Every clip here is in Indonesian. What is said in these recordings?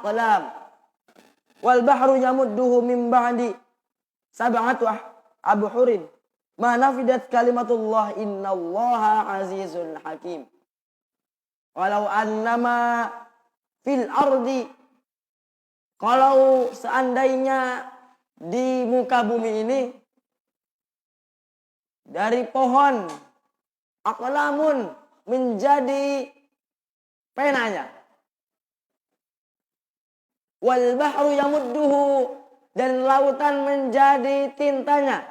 aqlam wal bahru yamudduhu min ba'di sab'atu abhurin ma nafidat kalimatullah innallaha azizun hakim. Walau annama fil ardi, kalau seandainya di muka bumi ini dari pohon aqlamun menjadi penanya, wal bahru yamudduhu, dan lautan menjadi tintanya,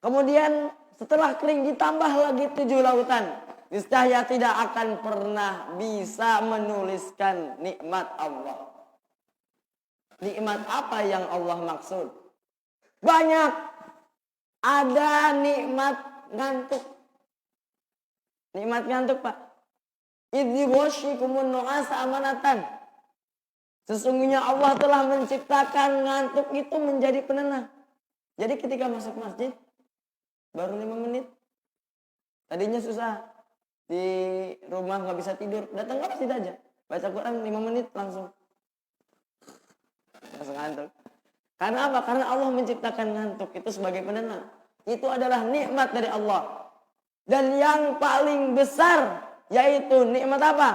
kemudian setelah kering ditambah lagi 7 lautan, niscaya tidak akan pernah bisa menuliskan nikmat Allah. Nikmat apa yang Allah maksud? Banyak. Ada nikmat ngantuk. Nikmat ngantuk, Pak. Idh yughashikumun nu'asa amanatan. Sesungguhnya Allah telah menciptakan ngantuk itu menjadi penenang. Jadi ketika masuk masjid baru 5 menit. Tadinya susah. Di rumah gak bisa tidur. Datang ke masjid aja. Baca Quran 5 menit langsung ngantuk. Karena apa? Karena Allah menciptakan ngantuk itu sebagai penenang. Itu adalah nikmat dari Allah. Dan yang paling besar yaitu nikmat apa?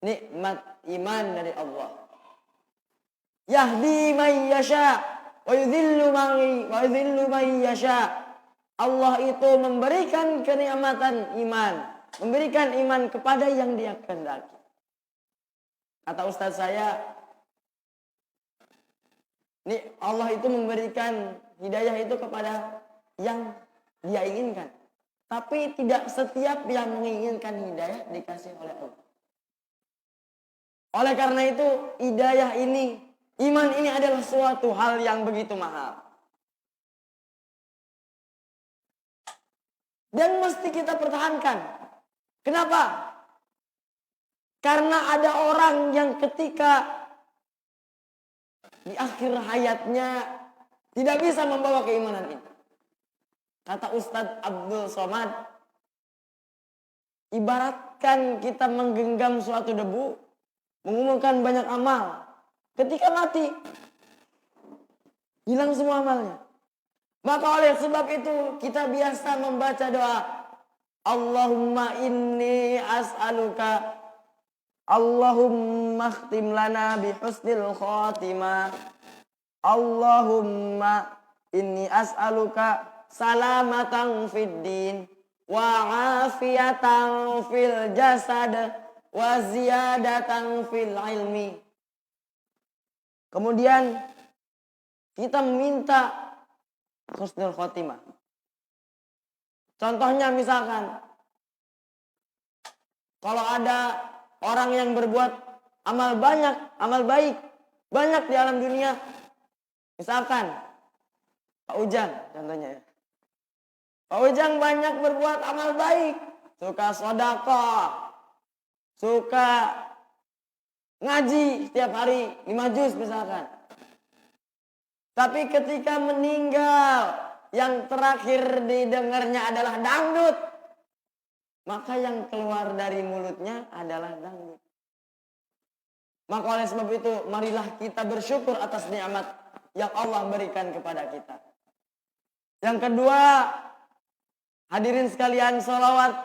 Nikmat iman dari Allah. Yahdi man yasha wa yudhillu man yasha. Allah itu memberikan kenikmatan iman, memberikan iman kepada yang Dia kehendaki. Kata ustaz saya, Allah itu memberikan hidayah itu kepada yang Dia inginkan. Tapi tidak setiap yang menginginkan hidayah dikasih oleh Allah. Oleh karena itu, hidayah ini, iman ini adalah suatu hal yang begitu mahal. Dan mesti kita pertahankan. Kenapa? Karena ada orang yang ketika di akhir hayatnya tidak bisa membawa keimanan ini. Kata Ustadz Abdul Somad, ibaratkan kita menggenggam suatu debu, mengumpulkan banyak amal. Ketika mati, hilang semua amalnya. Maka oleh sebab itu kita biasa membaca doa, Allahumma inni as'aluka, Allahumma khtim lana bihusnil khatimah, Allahumma inni as'aluka salamatan fid din wa afiyatan fil jasad wa ziyadatan fil ilmi. Kemudian kita meminta husnul khotimah. Contohnya misalkan kalau ada orang yang berbuat amal banyak, amal baik banyak di alam dunia. Misalkan Pak Ujang contohnya ya. Pak Ujang banyak berbuat amal baik, suka sedekah, suka ngaji setiap hari 5 juz misalkan. Tapi ketika meninggal, yang terakhir didengarnya adalah dangdut, maka yang keluar dari mulutnya adalah dangdut. Maka oleh sebab itu, marilah kita bersyukur atas nikmat yang Allah berikan kepada kita. Yang kedua, hadirin sekalian, salawat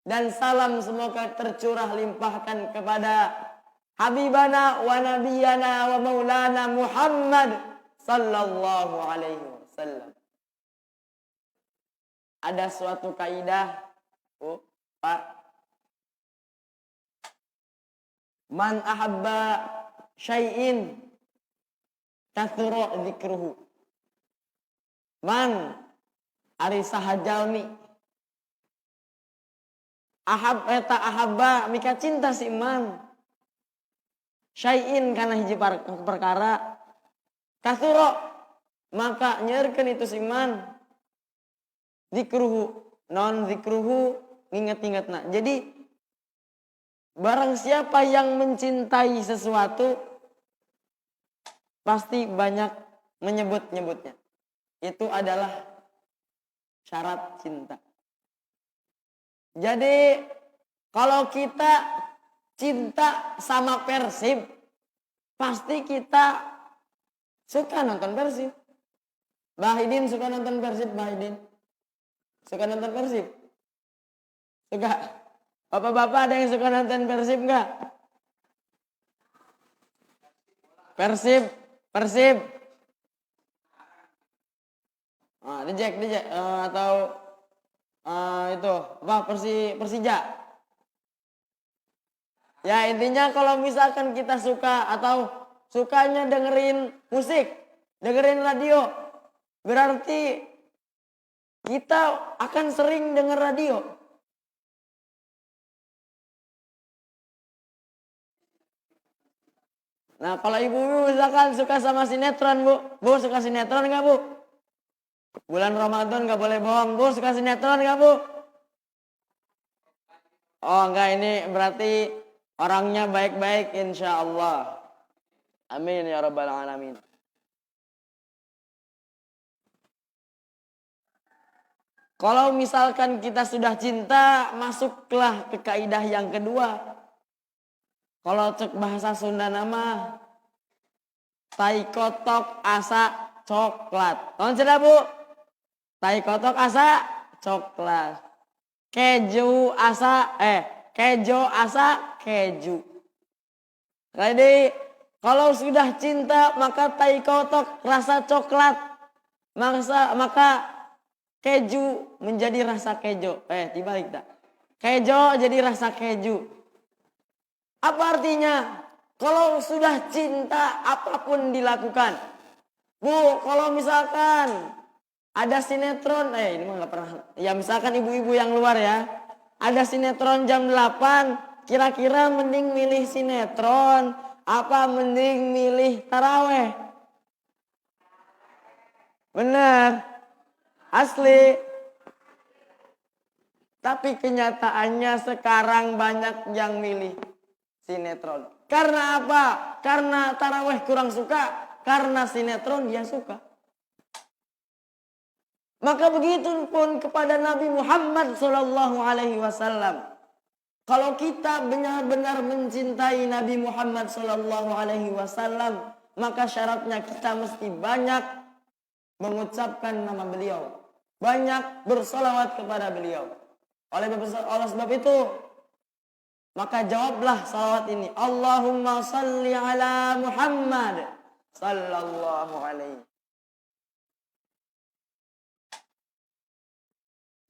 dan salam semoga tercurah limpahkan kepada Habibana wa Nabiyana wa Maulana Muhammad sallallahu alaihi wasallam. Ada suatu kaidah, Pak. Man ahabba syai'in kathura dzikruhu. Man ari sahajalmi ahabba mika cinta si man syai'in kana hiji perkara kathura maka nyerkeun itu si man dzikruhu non dzikruhu inget-ingetna. Jadi barang siapa yang mencintai sesuatu pasti banyak menyebut-nyebutnya. Itu adalah syarat cinta. Jadi kalau kita cinta sama Persib, pasti kita suka nonton Persib. Bahidin suka nonton Persib, Bahidin. Suka nonton Persib? Suka. Bapak-bapak ada yang suka nonton Persib enggak? Persib. Dijek atau itu apa Persija. Ya intinya kalau misalkan kita suka atau sukanya dengerin musik, dengerin radio, berarti kita akan sering denger radio. Nah kalau ibu-ibu misalkan suka sama sinetron Bu suka sinetron nggak Bu? Bulan Ramadan nggak boleh bohong, Bu suka sinetron nggak Bu? Oh enggak, ini berarti orangnya baik-baik insya Allah. Amin ya rabbal alamin. Kalau misalkan kita sudah cinta, masuklah ke kaidah yang kedua. Kalau cek bahasa Sunda nama tai kotok asa coklat. Tahun sudah Bu? Tai kotok asa coklat. Keju asa keju. Jadi kalau sudah cinta maka tai kotok rasa coklat. Maka keju menjadi rasa kejo. Dibalik tak? Kejo jadi rasa keju. Apa artinya? Kalau sudah cinta apapun dilakukan. Bu, kalau misalkan ada sinetron, ini mah gak pernah. Ya misalkan ibu-ibu yang luar ya. Ada sinetron jam 8, kira-kira mending milih sinetron, apa mending milih taraweh? Benar. Asli. Tapi kenyataannya sekarang banyak yang milih sinetron. Karena apa? Karena taraweh kurang suka. Karena sinetron dia suka. Maka begitu pun kepada Nabi Muhammad SAW. Kalau kita benar-benar mencintai Nabi Muhammad SAW, maka syaratnya kita mesti banyak mengucapkan nama beliau. Banyak bersolawat kepada beliau. Oleh sebab itu, maka jawablah salawat ini. Allahumma salli ala Muhammad sallallahu alaihi.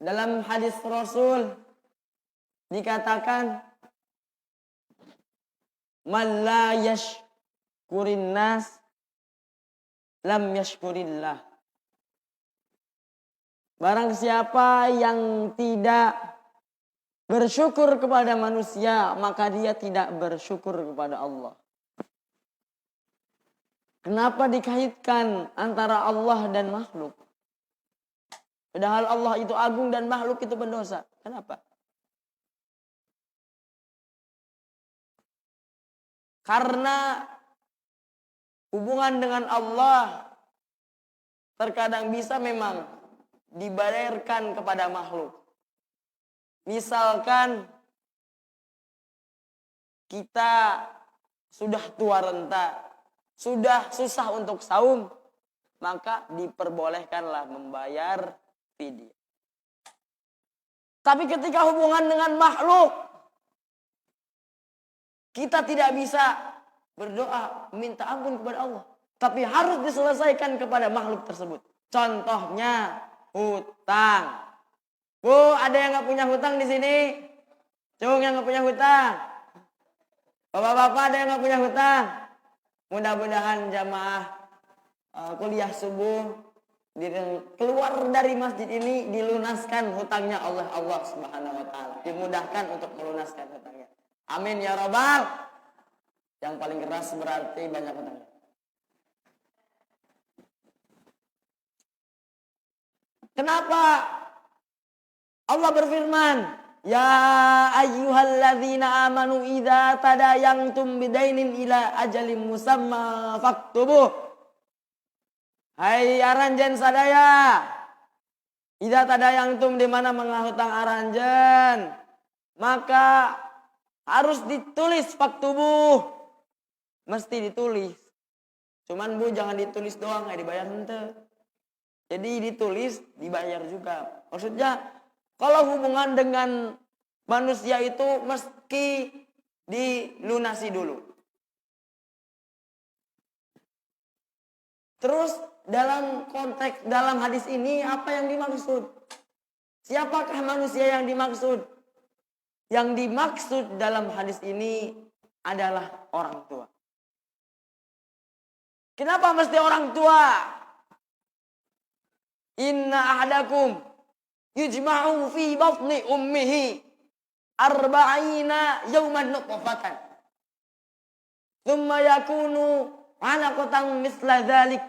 Dalam hadis Rasul dikatakan man la yashkurin nas lam yashkurillah. Barang siapa yang tidak bersyukur kepada manusia, maka dia tidak bersyukur kepada Allah. Kenapa dikaitkan antara Allah dan makhluk? Padahal Allah itu agung dan makhluk itu pendosa. Kenapa? Karena hubungan dengan Allah terkadang bisa memang dibayarkan kepada makhluk. Misalkan kita sudah tua renta, sudah susah untuk saum, maka diperbolehkanlah membayar fidyah. Tapi ketika hubungan dengan makhluk, kita tidak bisa berdoa, minta ampun kepada Allah. Tapi harus diselesaikan kepada makhluk tersebut. Contohnya, hutang. Bu, ada yang gak punya hutang di sini? Cung yang gak punya hutang. Bapak-bapak ada yang gak punya hutang? Mudah-mudahan jamaah kuliah subuh keluar dari masjid ini dilunaskan hutangnya oleh Allah Subhanahu wa taala. Dimudahkan untuk melunaskan hutangnya. Amin ya rabbal. Yang paling keras berarti banyak hutangnya. Kenapa Allah berfirman, ya ayyuhalladzina amanu idza tadayantum bidainin ila ajalin musamma faktubuh. Hai aranjen sadaya, idza tadayantum di mana menghutang aranjen, maka harus ditulis faktubuh. mesti ditulis. Cuman Bu jangan ditulis doang, dibayar ente. Jadi ditulis, dibayar juga. Maksudnya kalau hubungan dengan manusia itu mesti dilunasi dulu. Terus dalam konteks, dalam hadis ini apa yang dimaksud? Siapakah manusia yang dimaksud? Yang dimaksud dalam hadis ini adalah orang tua. Kenapa mesti orang tua? Inna ahadakum yujma'u fi batni ummihi arba'ina yawman nutfatan. Thumma yakunu 'alaqatan misla dhalik.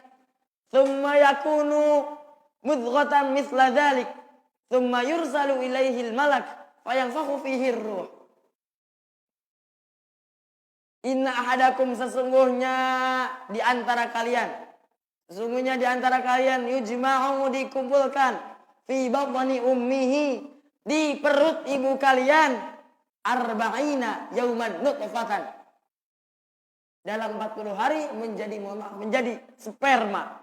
Thumma yakunu mudghatan misla dhalik. Thumma yursalu ilaihi al-malak fayanfakhu fihi ar-ruh. Inna ahadakum sesungguhnya di antara kalian yujma'u dikumpulkan fi batni ummihi di perut ibu kalian arba'ina yauman nutfatan dalam 40 hari menjadi sperma.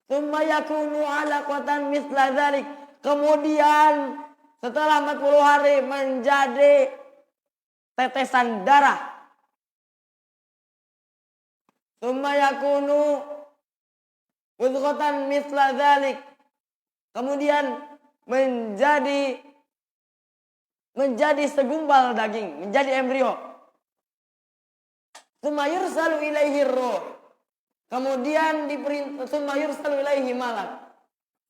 Tsumma yakunu 'alaqatan mithla dzalik. Kemudian setelah 40 hari menjadi tetesan darah. Tsumma yakunu mudghatan mithla dzalik. Kemudian menjadi segumpal daging, menjadi embrio. Tsumma yursalu ilaihi ruh. Kemudian tsumma yursalu ilaihi malak.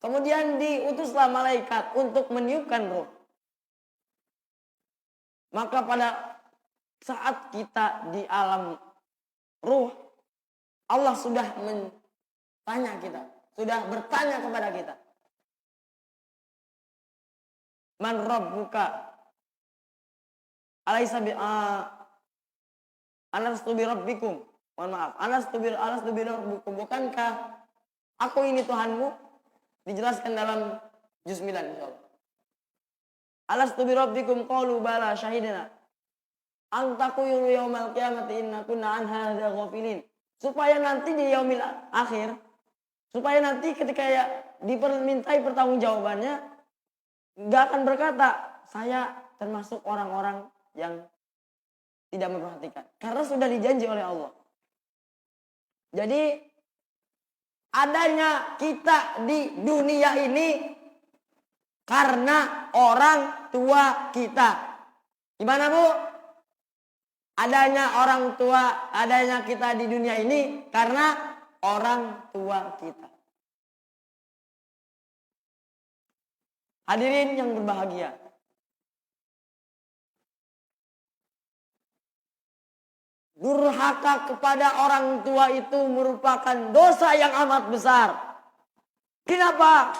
Kemudian diutuslah malaikat untuk meniupkan ruh. Maka pada saat kita di alam ruh, Allah sudah bertanya kepada kita. Man rabbuka? Alaisa bi alastu bi rabbikum? Mohon maaf. Alastu bi rabbikum? Bukankah aku ini Tuhanmu? Dijelaskan dalam juz 9 insyaallah. Alastu bi rabbikum? Qalu bala syahidna. An taqulu yaumal qiyamati inna kunna an hadza ghafilin. Supaya nanti di yaumil akhir, supaya nanti ketika dimintai pertanggungjawabannya, nggak akan berkata, saya termasuk orang-orang yang tidak memperhatikan. Karena sudah dijanji oleh Allah. Jadi, adanya kita di dunia ini karena orang tua kita. Gimana Bu? Adanya orang tua, adanya kita di dunia ini karena orang tua kita. Hadirin yang berbahagia. Durhaka kepada orang tua itu merupakan dosa yang amat besar. Kenapa?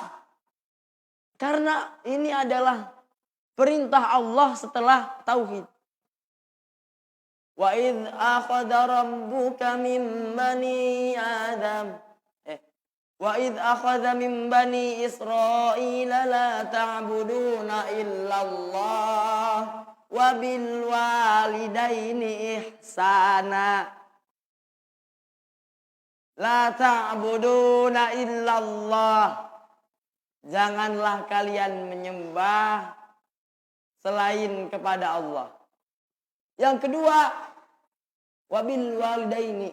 Karena ini adalah perintah Allah setelah tauhid. Wa idh akhadha rabbuka min bani Adam. Wa idh akhadha min bani Israila la ta'buduna illallah wa bil walidaini ihsana. La ta'buduna illallah. Janganlah kalian menyembah selain kepada Allah. Yang kedua, wabil walidaini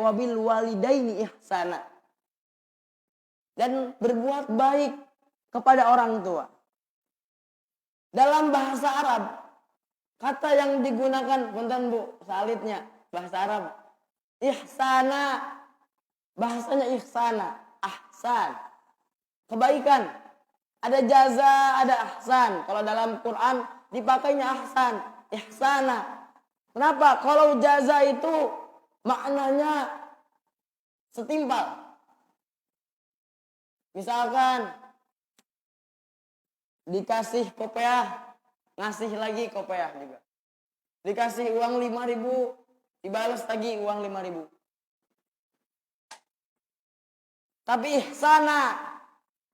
wabil walidaini ihsana. Dan berbuat baik kepada orang tua. Dalam bahasa Arab, kata yang digunakan, punten Bu, salidnya bahasa Arab, ihsana, bahasanya ihsana, ahsan, kebaikan. Ada jaza, ada ahsan. Kalau dalam Quran dipakainya ahsan, ihsana. Kenapa? Kalau jaza itu maknanya setimpal. Misalkan dikasih kopiah, ngasih lagi kopiah juga. Dikasih uang 5.000, dibalas lagi uang 5.000. Tapi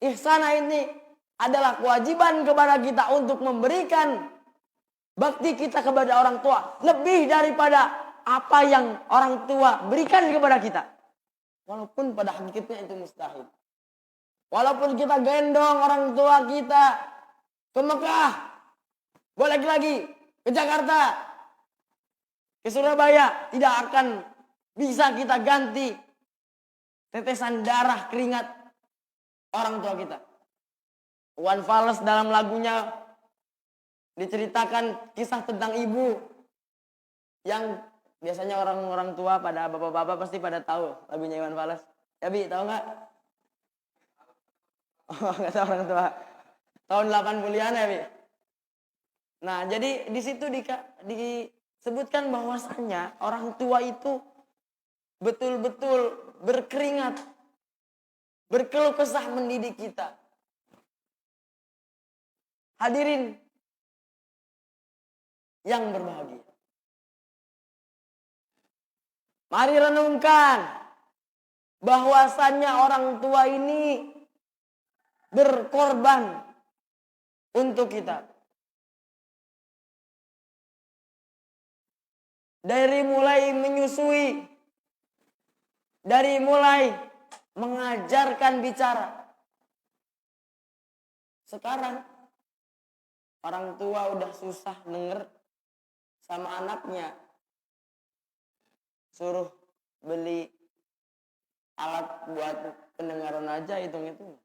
ihsana ini adalah kewajiban kepada kita untuk memberikan bakti kita kepada orang tua lebih daripada apa yang orang tua berikan kepada kita. Walaupun pada hakikatnya itu mustahil. Walaupun kita gendong orang tua kita ke Mekah, balik lagi ke Jakarta, ke Surabaya, tidak akan bisa kita ganti tetesan darah keringat orang tua kita. Iwan Fals dalam lagunya diceritakan kisah tentang ibu yang biasanya orang-orang tua pada bapak-bapak pasti pada tahu lagunya Iwan Fals. Ya Bi, tahu nggak? Oh, nggak tahu orang tua. Tahun 80-an ya Bi. Nah, jadi di situ disebutkan bahwasannya orang tua itu betul-betul berkeringat, berkeluh kesah mendidik kita. Hadirin yang berbahagia. Mari renungkan bahwasannya orang tua ini berkorban untuk kita. Dari mulai menyusui, dari mulai mengajarkan bicara. Sekarang orang tua udah susah denger sama anaknya. Suruh beli alat buat pendengaran aja hitung-hitung.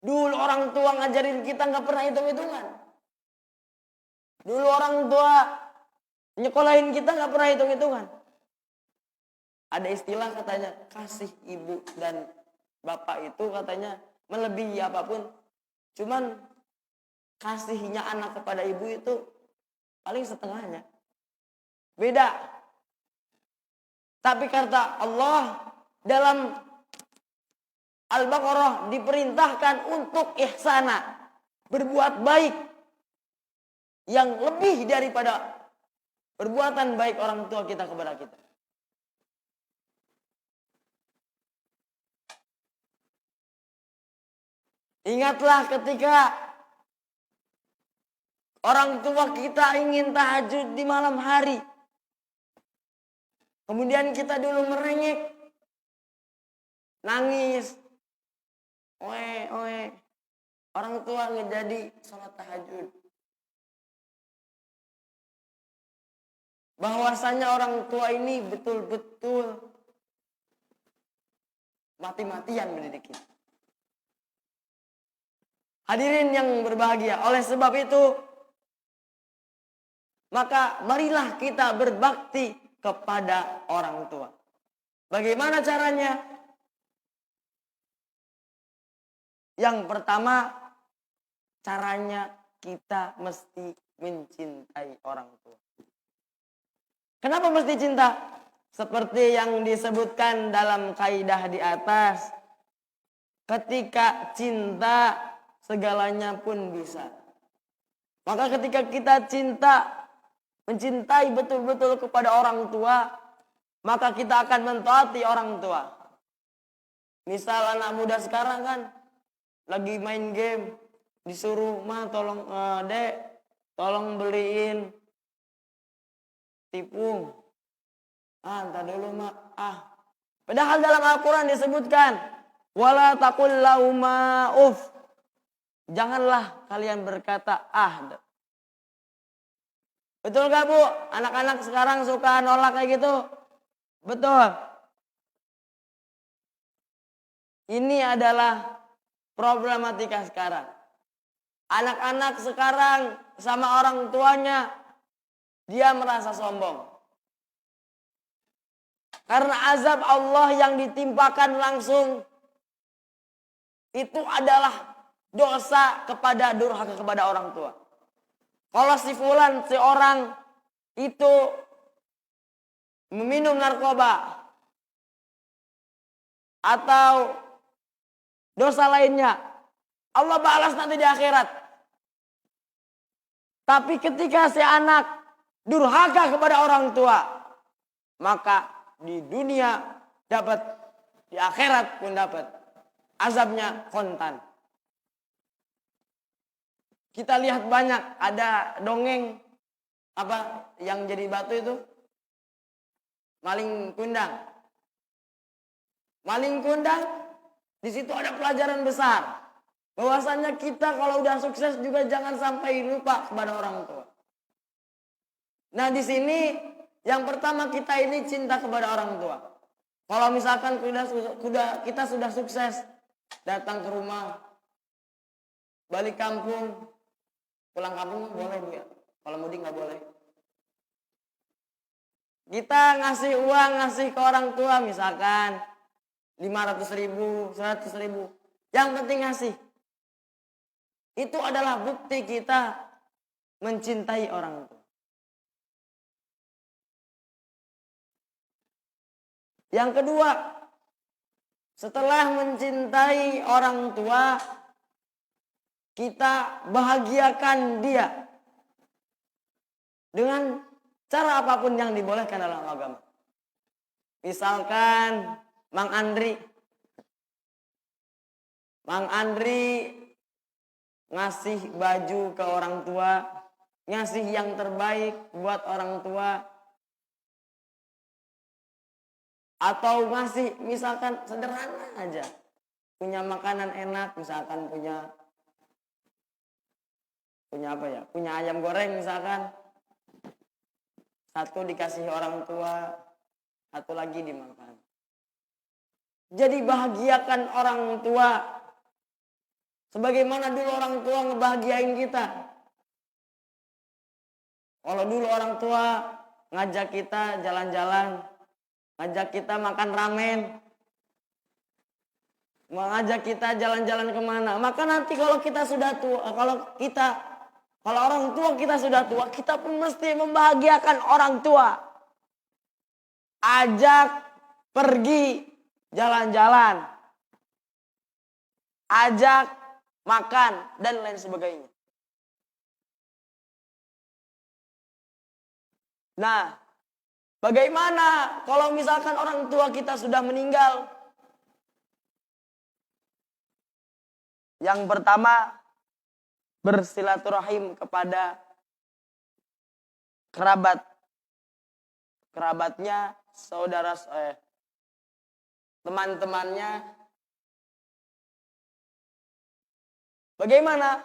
Dulu orang tua ngajarin kita nggak pernah hitung-hitungan. Dulu orang tua nyekolahin kita nggak pernah hitung-hitungan. Ada istilah katanya kasih ibu dan bapak itu katanya melebihi apapun. Cuman kasihnya anak kepada ibu itu paling setengahnya. Beda. Tapi kata Allah dalam Al-Baqarah diperintahkan untuk ihsana, berbuat baik yang lebih daripada perbuatan baik orang tua kita kepada kita. Ingatlah ketika orang tua kita ingin tahajud di malam hari. Kemudian kita dulu merengek, nangis. Oe. Orang tua ngejadi sholat tahajud. Bahwasanya orang tua ini betul-betul mati-matian mendidik kita. Hadirin yang berbahagia, oleh sebab itu maka marilah kita berbakti kepada orang tua. Bagaimana caranya? Yang pertama, caranya kita mesti mencintai orang tua. Kenapa mesti cinta? Seperti yang disebutkan dalam kaidah di atas, ketika cinta segalanya pun bisa. Maka ketika kita mencintai betul-betul kepada orang tua, maka kita akan mentaati orang tua. Misal anak muda sekarang kan lagi main game, disuruh mah tolong dek, tolong beliin tipung. Entar dulu mak. Padahal dalam Al-Quran disebutkan, wala taqul lauma uf. Janganlah kalian berkata Betul gak Bu? Anak-anak sekarang suka nolak kayak gitu. Betul. Ini adalah problematika sekarang. Anak-anak sekarang sama orang tuanya, dia merasa sombong. Karena azab Allah yang ditimpakan langsung, itu adalah dosa kepada durhaka kepada orang tua. Kalau si fulan, si orang itu meminum narkoba atau dosa lainnya, Allah balas nanti di akhirat. Tapi ketika si anak durhaka kepada orang tua, maka di dunia dapat, di akhirat pun dapat. Azabnya kontan. Kita lihat banyak ada dongeng apa yang jadi batu itu? Maling kundang. Maling kundang, di situ ada pelajaran besar. Bahwasanya kita kalau udah sukses juga jangan sampai lupa kepada orang tua. Nah di sini yang pertama kita ini cinta kepada orang tua. Kalau misalkan kita sudah sukses, datang ke rumah, balik kampung, pulang kampung boleh Bu ya. Kalau mudik nggak boleh. Kita ngasih uang, ngasih ke orang tua misalkan 500.000, 100.000. Yang penting ngasih. Itu adalah bukti kita mencintai orang tua. Yang kedua, setelah mencintai orang tua, kita bahagiakan dia dengan cara apapun yang dibolehkan dalam agama. Misalkan Mang Andri ngasih baju ke orang tua, ngasih yang terbaik buat orang tua, atau ngasih misalkan sederhana aja, punya makanan enak, misalkan punya apa ya, punya ayam goreng misalkan, satu dikasih orang tua, satu lagi dimakan. Jadi bahagiakan orang tua sebagaimana dulu orang tua ngebahagiain kita. Kalau dulu orang tua ngajak kita jalan-jalan, ngajak kita makan ramen, mengajak kita jalan-jalan kemana. Maka nanti kalau kita sudah tua, kalau orang tua kita sudah tua, kita pun mesti membahagiakan orang tua. Ajak pergi jalan-jalan, ajak makan, dan lain sebagainya. Nah, bagaimana kalau misalkan orang tua kita sudah meninggal? Yang pertama, bersilaturahim kepada kerabatnya, teman-temannya. Bagaimana?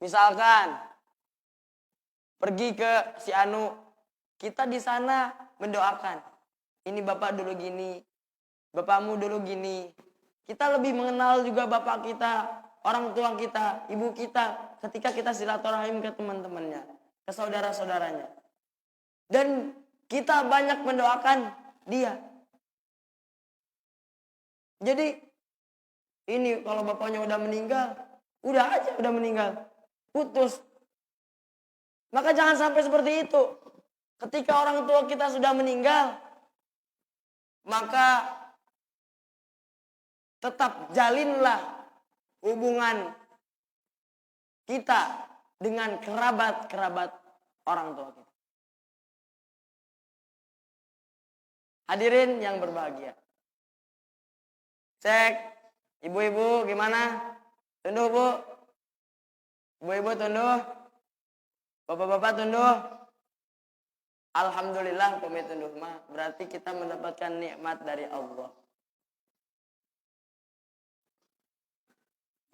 Misalkan pergi ke si Anu, kita di sana mendoakan. Ini bapak dulu gini, bapakmu dulu gini. Kita lebih mengenal juga bapak kita, orang tua kita, ibu kita, ketika kita silaturahim ke teman-temannya, ke saudara-saudaranya. Dan kita banyak mendoakan dia. Jadi ini kalau bapaknya udah meninggal, udah meninggal, putus. Maka jangan sampai seperti itu. Ketika orang tua kita sudah meninggal, maka tetap jalinlah hubungan kita dengan kerabat orang tua kita. Hadirin yang berbahagia. Cek, ibu-ibu gimana? Tunduh Bu. Ibu-ibu tunduh. Bapak-bapak tunduh. Alhamdulillah kami tunduh mah. Berarti kita mendapatkan nikmat dari Allah.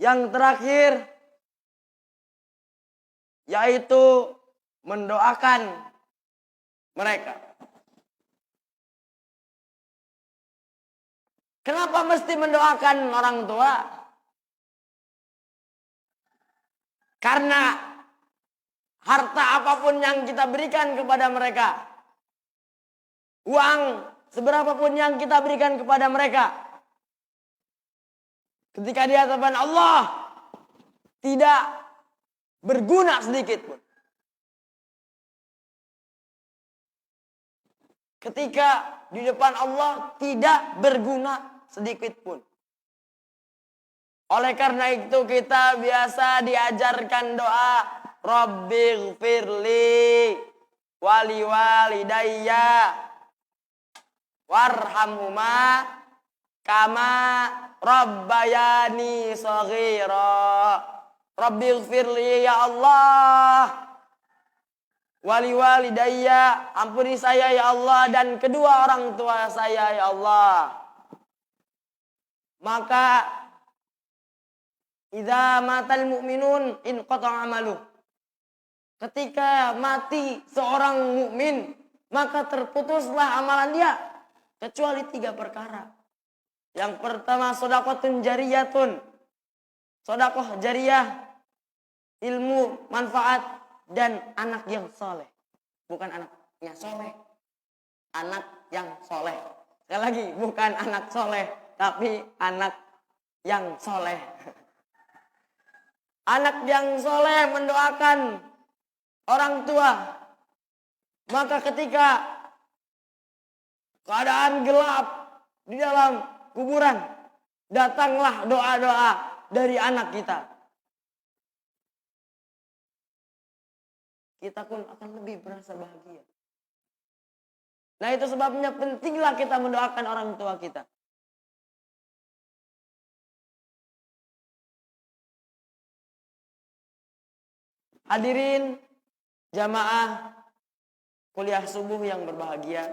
Yang terakhir, yaitu mendoakan mereka. Kenapa mesti mendoakan orang tua? Karena harta apapun yang kita berikan kepada mereka, uang seberapapun yang kita berikan kepada mereka, ketika di hadapan Allah tidak berguna sedikit pun. Ketika di depan Allah tidak berguna sedikit pun. Oleh karena itu kita biasa diajarkan doa, Rabbighfirli wali walidayya warhamhuma kama rabbayani shaghira. Rabbighfirli ya Allah, wali walidayya, ampuni saya ya Allah dan kedua orang tua saya ya Allah. Maka idza matal mu'minun inqata'a amaluh. Ketika mati seorang mukmin, maka terputuslah amalan dia kecuali 3 perkara. Yang pertama shadaqatun jariyatun. Sedekah jariyah, ilmu manfaat dan anak yang soleh. Bukan anaknya soleh, anak yang soleh. Sekali lagi, bukan anak soleh, tapi anak yang soleh. Anak yang soleh mendoakan orang tua. Maka ketika keadaan gelap di dalam kuburan, datanglah doa-doa dari anak kita. Kita pun akan lebih merasa bahagia. Nah, itu sebabnya pentinglah kita mendoakan orang tua kita. Hadirin jamaah kuliah subuh yang berbahagia.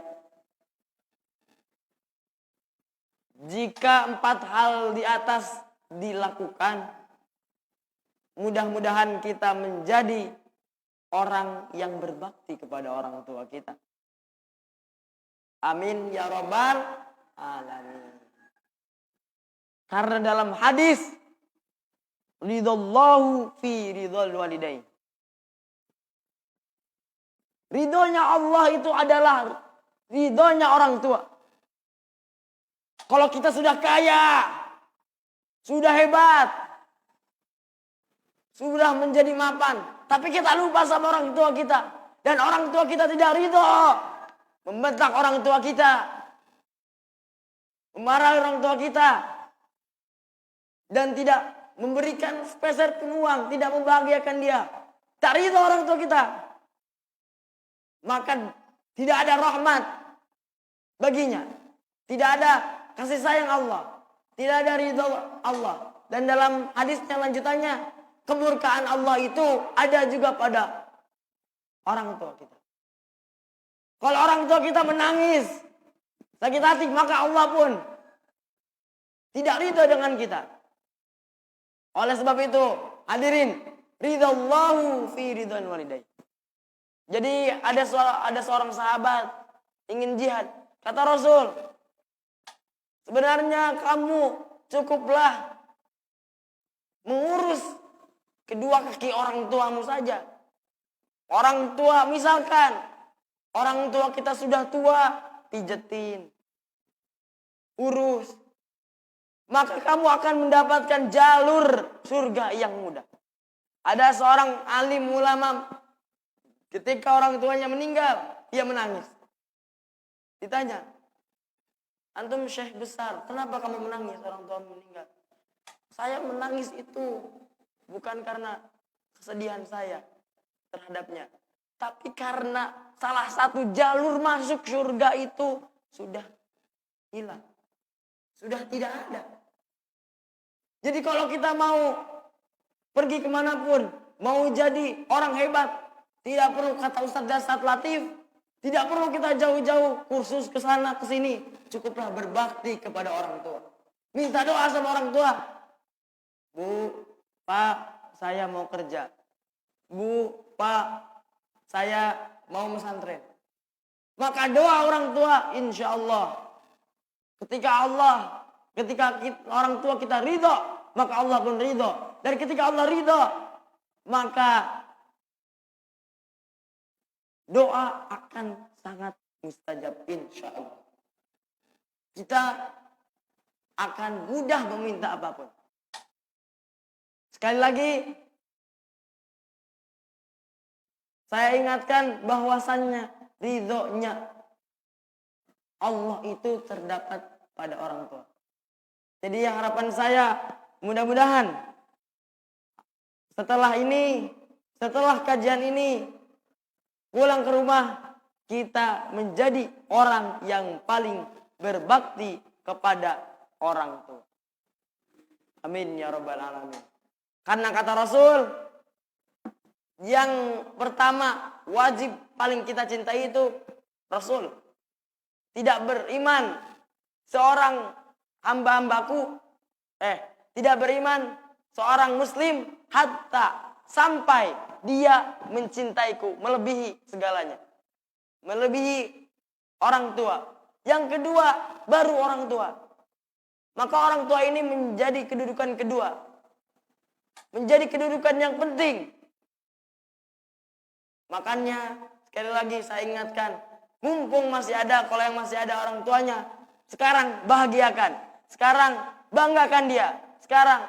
Jika 4 hal di atas dilakukan, mudah-mudahan kita menjadi orang yang berbakti kepada orang tua kita. Amin ya rabbal alamin. Karena dalam hadis ridallahu fi ridal walidain. Ridhonya Allah itu adalah ridhonya orang tua. Kalau kita sudah kaya, sudah hebat, sudah menjadi mapan, tapi kita lupa sama orang tua kita. Dan orang tua kita tidak ridho. Membentak orang tua kita. Memarahi orang tua kita. Dan tidak memberikan sepeser pun uang. Tidak membahagiakan dia. Tak ridho orang tua kita. Maka tidak ada rahmat baginya. Tidak ada kasih sayang Allah. Tidak ada ridho Allah. Dan dalam hadisnya lanjutannya, kemurkaan Allah itu ada juga pada orang tua kita. Kalau orang tua kita menangis, sakit hati, maka Allah pun tidak ridho dengan kita. Oleh sebab itu, hadirin, ridallahu fi ridwan walidain. Jadi ada seorang sahabat ingin jihad. Kata Rasul, sebenarnya kamu cukuplah mengurus kedua kaki orang tuamu saja. Orang tua, misalkan orang tua kita sudah tua, pijetin, urus. Maka kamu akan mendapatkan jalur surga yang mudah. Ada seorang alim ulama, ketika orang tuanya meninggal, dia menangis. Ditanya, antum syekh besar, kenapa kamu menangis orang tua meninggal? Saya menangis itu bukan karena kesedihan saya terhadapnya, tapi karena salah satu jalur masuk surga itu sudah hilang. Sudah tidak ada. Jadi kalau kita mau pergi kemanapun, mau jadi orang hebat, tidak perlu kata Ustaz Dasar Latif, tidak perlu kita jauh-jauh kursus ke sana ke sini, cukuplah berbakti kepada orang tua. Minta doa sama orang tua. Bu, Pak, saya mau kerja. Bu, Pak, saya mau pesantren. Maka doa orang tua, insya Allah. Ketika orang tua kita ridho, maka Allah pun ridho. Dan ketika Allah ridho, maka doa akan sangat mustajab insya Allah. Kita akan mudah meminta apapun. Sekali lagi, saya ingatkan bahwasannya ridhonya Allah itu terdapat pada orang tua. Jadi harapan saya mudah-mudahan setelah kajian ini, pulang ke rumah kita menjadi orang yang paling berbakti kepada orang tua. Amin ya rabbal alamin. Karena kata Rasul, Yang pertama wajib paling kita cintai itu Rasul. Tidak beriman seorang hamba-hambaku, tidak beriman seorang muslim hatta sampai dia mencintaiku melebihi segalanya. Melebihi orang tua. Yang kedua baru orang tua. Maka orang tua ini menjadi kedudukan kedua. Menjadi kedudukan yang penting. Makanya sekali lagi saya ingatkan, mumpung masih ada, kalau yang masih ada orang tuanya, sekarang bahagiakan, sekarang banggakan dia, sekarang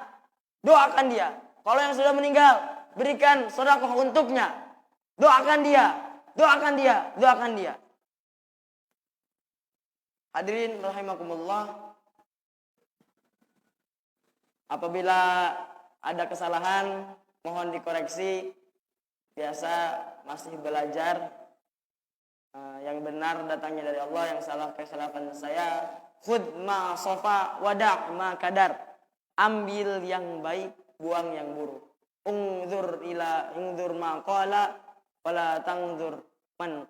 doakan dia. Kalau yang sudah meninggal, berikan sedekah untuknya, doakan dia, doakan dia, doakan dia. Hadirin rahimakumullah, apabila ada kesalahan mohon dikoreksi. Biasa masih belajar, yang benar datangnya dari Allah, yang salah kesalahan saya. Khudh ma sofa wada' ma kadar. Ambil yang baik, buang yang buruk. Ungzur ma qala wala tangzur man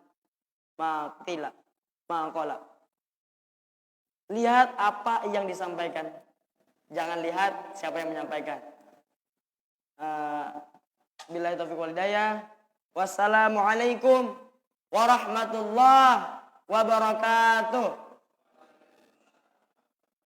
ma qila ma qala. Lihat apa yang disampaikan, jangan lihat siapa yang menyampaikan. Billahi taufiq wal hidayah. Wassalamualaikum warahmatullahi wabarakatuh.